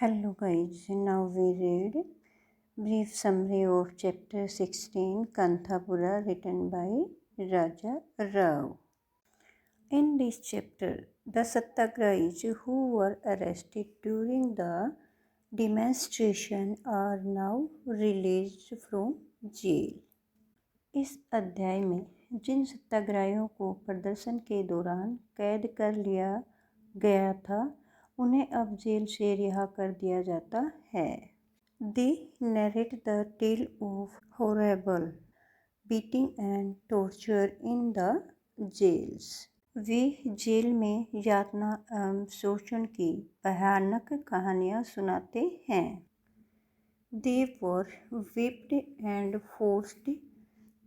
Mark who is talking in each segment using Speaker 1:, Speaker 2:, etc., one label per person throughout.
Speaker 1: Hello guys, now we read brief summary of chapter 16 Kanthapura written by Raja Rao. In this chapter, the Satyagrahis who were arrested during the demonstration are now released from jail. इस अध्याय में जिन सत्याग्रहियों को प्रदर्शन के दौरान कैद कर लिया गया था उन्हें अब जेल से रिहा कर दिया जाता है. They narrate the tale of horrible beating and torture in the jails. वे जेल में यातना एवं शोषण की भयानक कहानियाँ सुनाते हैं. They were whipped and forced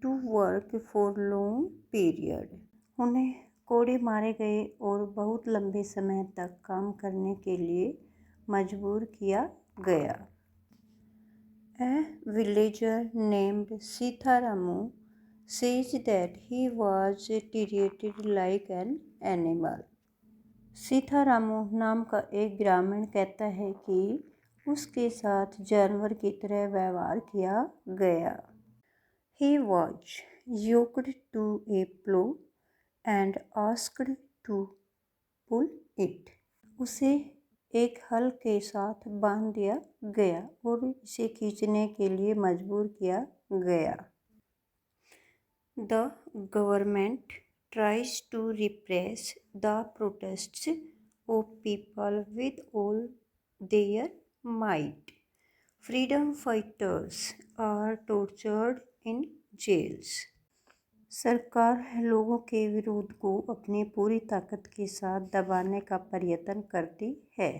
Speaker 1: to work for long period. उन्हें कोड़े मारे गए और बहुत लंबे समय तक काम करने के लिए मजबूर किया गया. A villager named Sitharamu says that he was treated like an animal. सीतारामू नाम का एक ग्रामीण कहता है कि उसके साथ जानवर की तरह व्यवहार किया गया. He was yoked to a plow and asked to pull it. उसे एक हल के साथ बांध दिया गया और इसे खींचने के लिए मजबूर किया गया. The government tries to repress the protests of people with all their might. Freedom fighters are tortured in jails. सरकार लोगों के विरोध को अपनी पूरी ताकत के साथ दबाने का प्रयत्न करती है.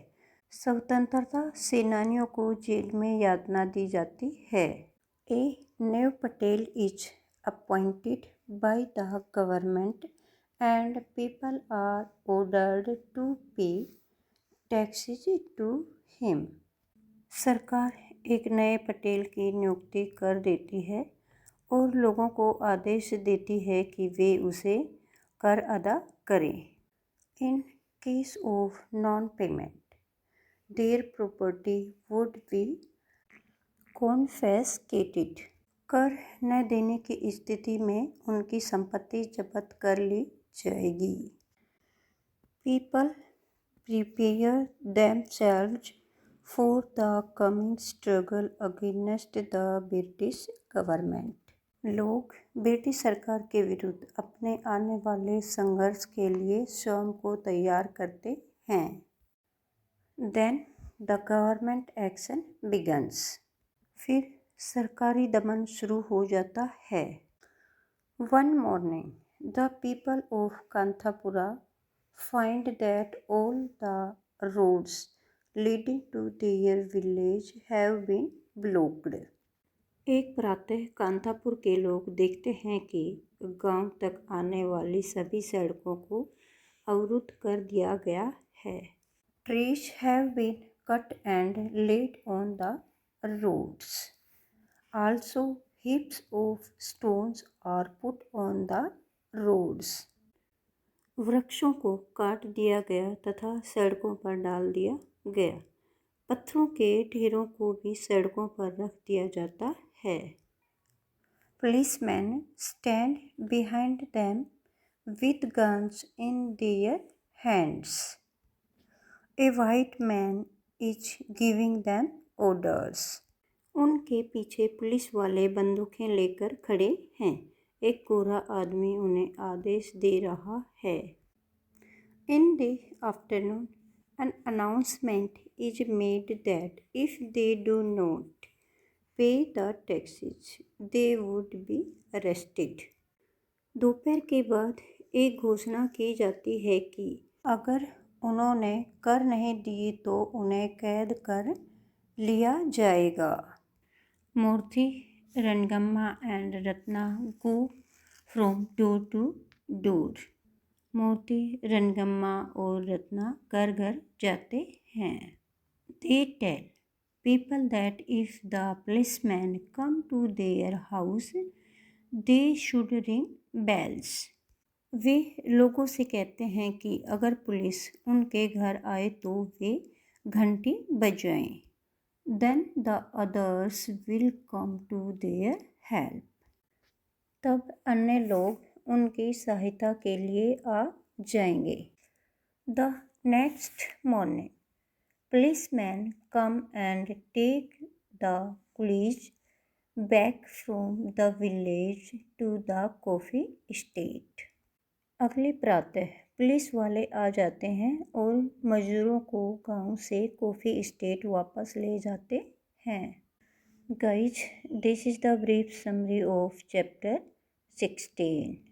Speaker 1: स्वतंत्रता सेनानियों को जेल में यातना दी जाती है. A Nev Patel is appointed by the government and people are ordered to pay taxes to him. सरकार एक नए पटेल की नियुक्ति कर देती है और लोगों को आदेश देती है कि वे उसे कर अदा करें. In case of non-payment, their property would be confiscated. कर न देने की स्थिति में उनकी संपत्ति जब्त कर ली जाएगी. People prepare themselves for the coming struggle against the British government. लोग ब्रिटिश सरकार के विरुद्ध अपने आने वाले संघर्ष के लिए स्वयं को तैयार करते हैं. Then the government action begins. फिर सरकारी दमन शुरू हो जाता है. One morning, the people of Kanthapura find that all the roads leading to their village have been blocked. एक प्रातः कांथापुर के लोग देखते हैं कि गांव तक आने वाली सभी सड़कों को अवरुद्ध कर दिया गया है. Trees have been cut and laid on the roads. Also, heaps of stones are put on the roads. वृक्षों को काट दिया गया तथा सड़कों पर डाल दिया गया. पत्थरों के ढेरों को भी सड़कों पर रख दिया जाता है. Policemen stand behind them with guns in their hands. A white man is giving them orders. उनके पीछे पुलिस वाले बंदूकें लेकर खड़े हैं. एक गोरा आदमी उन्हें आदेश दे रहा है. In the afternoon, an announcement is made that if they do not pay the taxes, they would be arrested. दोपहर के बाद एक घोषणा की जाती है कि अगर उन्होंने कर नहीं दिए तो उन्हें कैद कर लिया जाएगा. मूर्ति, रणगम्मा and Ratna go from door to door. मूर्ति, रणगम्मा और रत्ना घर घर जाते हैं. They tell people that if the policemen come to their house, they should ring bells. वे लोगों से कहते हैं कि अगर पुलिस उनके घर आए तो वे घंटी बजाएं। Then the others will come to their help. तब अन्य लोग उनकी सहायता के लिए आ जाएंगे। The next morning, policemen come and take the coolies back from the village to the coffee estate. अगले प्रातः पुलिस वाले आ जाते हैं और मजदूरों को गांव से कॉफ़ी एस्टेट वापस ले जाते हैं। Guys, this is the brief summary of chapter 16.